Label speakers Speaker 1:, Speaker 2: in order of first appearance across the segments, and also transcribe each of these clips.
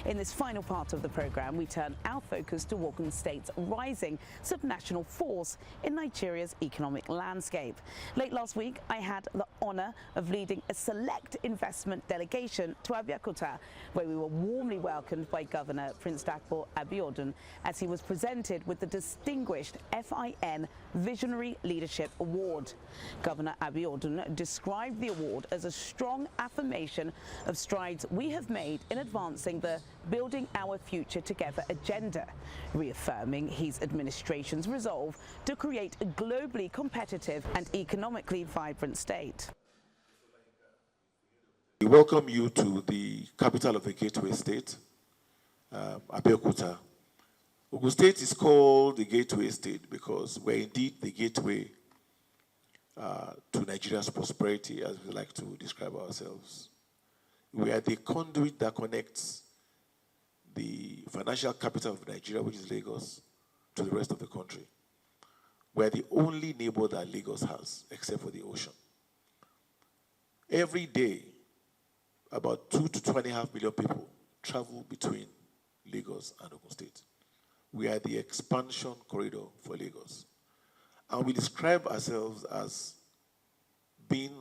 Speaker 1: In this final part of the programme, we turn our focus to Ogun State's rising subnational force in Nigeria's economic landscape. Late last week, I had the honour of leading a select investment delegation to Abeokuta, where we were warmly welcomed by Governor Prince Dapo Abiodun as he was presented with the distinguished FIN Visionary Leadership Award. Governor Abiodun described the award as a strong affirmation of strides we have made in advancing the Building Our Future Together agenda, reaffirming his administration's resolve to create a globally competitive and economically vibrant state.
Speaker 2: We welcome you to the capital of a gateway state, Abeokuta. Ogun State is called the gateway state because we're indeed the gateway to Nigeria's prosperity, as we like to describe ourselves. We are the conduit that connects the financial capital of Nigeria, which is Lagos, to the rest of the country. We're the only neighbor that Lagos has, except for the ocean. Every day, about 2 to 2.5 million people travel between Lagos and Ogun State. We are the expansion corridor for Lagos. And we describe ourselves as being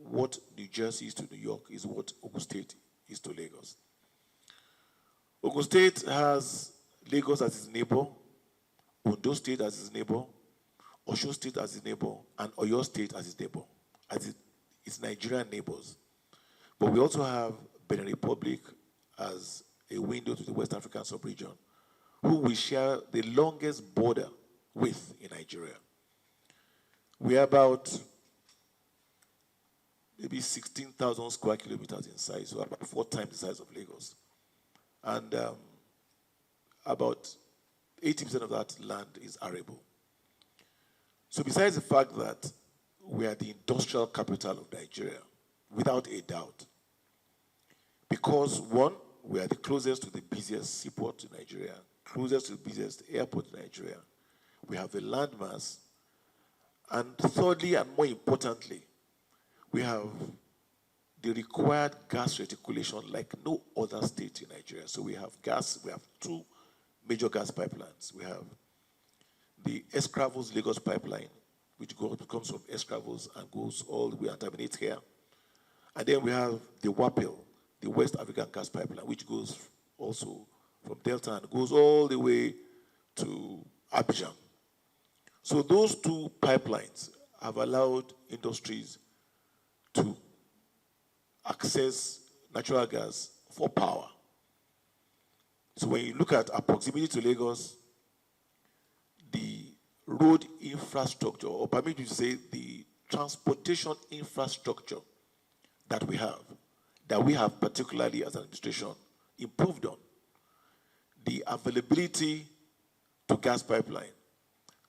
Speaker 2: what New Jersey is to New York is what Ogun State is to Lagos. Ogun State has Lagos as its neighbor, Ondo State as its neighbor, Osun State as its neighbor, and Oyo State as its neighbor, as its Nigerian neighbors. But we also have Benin Republic as a window to the West African sub-region, who we share the longest border with in Nigeria. We are about maybe 16,000 square kilometers in size, so about 4 times the size of Lagos. And about 80% of that land is arable. So besides the fact that we are the industrial capital of Nigeria, without a doubt, because one, we are the closest to the busiest seaport in Nigeria, closest to the busiest airport in Nigeria, we have the landmass, and thirdly and more importantly, we have the required gas reticulation like no other state in Nigeria. So we have gas, we have 2 major gas pipelines. We have the Escravos Lagos pipeline, which comes from Escravos and goes all the way and terminates here. And then we have the WAPL, the West African gas pipeline, which goes also from Delta and goes all the way to Abidjan. So those 2 pipelines have allowed industries to access natural gas for power. So when you look at our proximity to Lagos, the road infrastructure, or permit me to say the transportation infrastructure that we have particularly as an administration improved on, the availability to gas pipeline,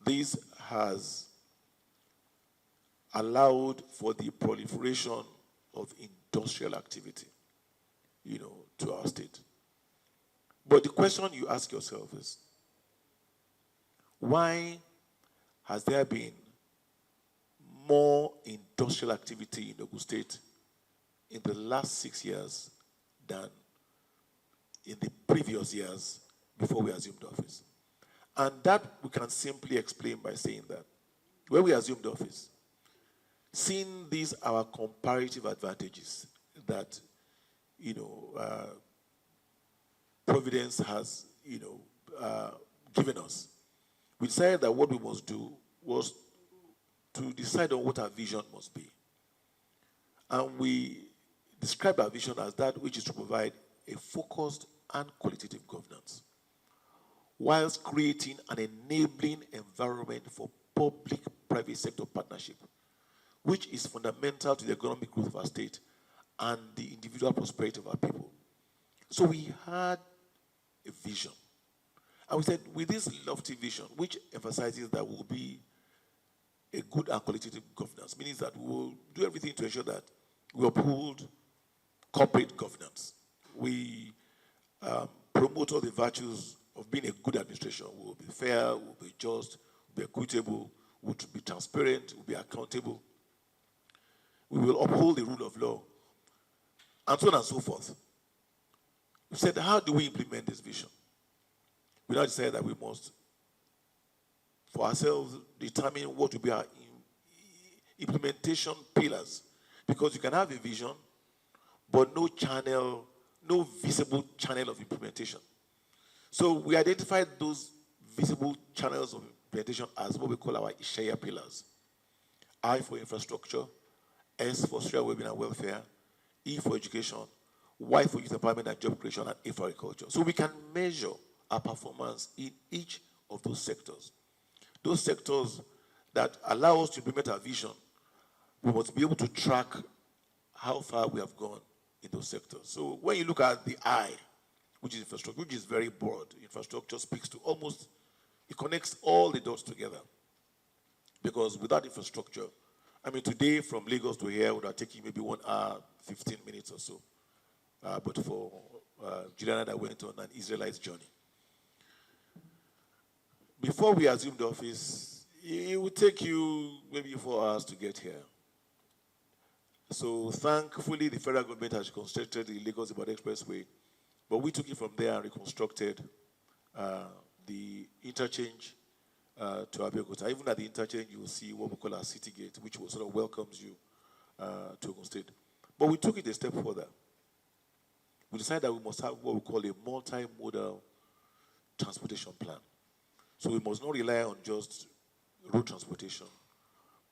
Speaker 2: this has allowed for the proliferation of industrial activity, to our state. But the question you ask yourself is, why has there been more industrial activity in Ogun State in the last 6 years than in the previous years before we assumed office? And that we can simply explain by saying that when we assumed office, seeing these our comparative advantages that Providence has given us, we decided that what we must do was to decide on what our vision must be. And we describe our vision as that which is to provide a focused and qualitative governance, whilst creating an enabling environment for public-private sector partnership, which is fundamental to the economic growth of our state and the individual prosperity of our people. So we had a vision. And we said, with this lofty vision, which emphasizes that we'll be a good and qualitative governance, meaning that we will do everything to ensure that we uphold corporate governance. We promote all the virtues of being a good administration. We'll be fair, we'll be just, we'll be equitable, we'll be transparent, we'll be accountable. We will uphold the rule of law, and so on and so forth. We said, how do we implement this vision? We now decided that we must, for ourselves, determine what will be our implementation pillars. Because you can have a vision, but no channel, no visible channel of implementation. So we identified those visible channels of implementation as what we call our Ishaya pillars. I for infrastructure, S for social well-being and welfare, E for education, Y for youth empowerment and job creation, and A for agriculture. So we can measure our performance in each of those sectors. Those sectors that allow us to implement our vision, we must be able to track how far we have gone in those sectors. So when you look at the I, which is infrastructure, which is very broad, infrastructure speaks to almost, it connects all the dots together. Because without infrastructure, I mean, today from Lagos to here would have taken maybe 1 hour, 15 minutes or so. But for Juliana that went on an Israelite journey. Before we assumed office, it would take you maybe 4 hours to get here. So thankfully, the federal government has constructed the Lagos-Ibadan Expressway, but we took it from there and reconstructed the interchange to Abeokuta. Even at the interchange, you will see what we call our city gate, which will sort of welcomes you to Ogun State. But we took it a step further. We decided that we must have what we call a multimodal transportation plan. So we must not rely on just road transportation,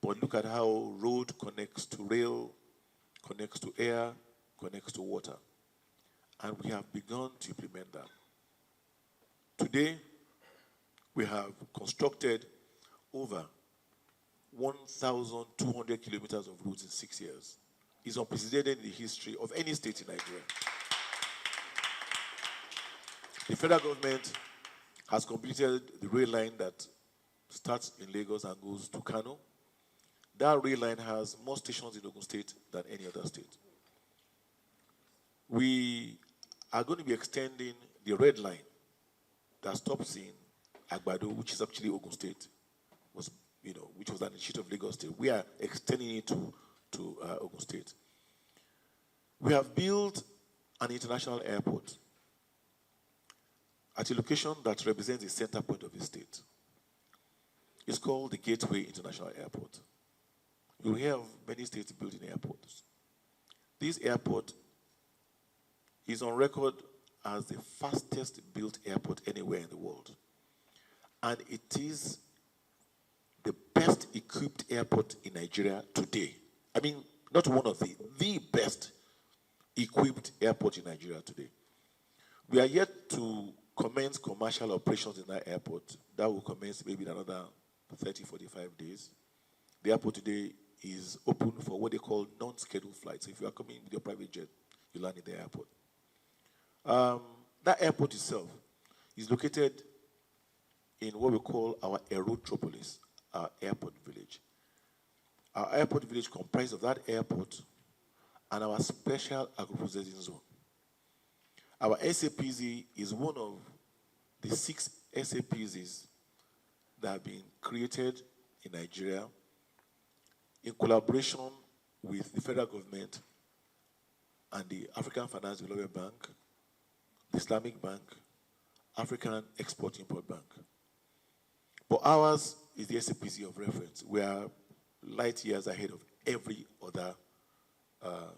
Speaker 2: but look at how road connects to rail, connects to air, connects to water. And we have begun to implement that. Today, we have constructed over 1,200 kilometers of roads in 6 years. It's unprecedented in the history of any state in Nigeria. The federal government has completed the rail line that starts in Lagos and goes to Kano. That rail line has more stations in Ogun State than any other state. We are going to be extending the red line that stops in Agbado, which is actually Ogun State, which was an initiative of Lagos State. We are extending it to Ogun State. We have built an international airport at a location that represents the center point of the state. It's called the Gateway International Airport. You will hear of many states building airports. This airport is on record as the fastest built airport anywhere in the world. And it is the best equipped airport in Nigeria today. I mean, not one of the best equipped airport in Nigeria today. We are yet to commence commercial operations in that airport. That will commence maybe in another 30, 45 days. The airport today is open for what they call non-scheduled flights. So if you are coming with your private jet, you land in the airport. That airport itself is located in what we call our aerotropolis, our airport village. Our airport village comprises of that airport and our special agro-processing zone. Our SAPZ is one of the 6 SAPZs that have been created in Nigeria in collaboration with the federal government and the African Finance Development Bank, the Islamic Bank, African Export-Import Bank. But ours is the SAPZ of reference. We are light years ahead of every other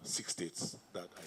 Speaker 2: 6 states that I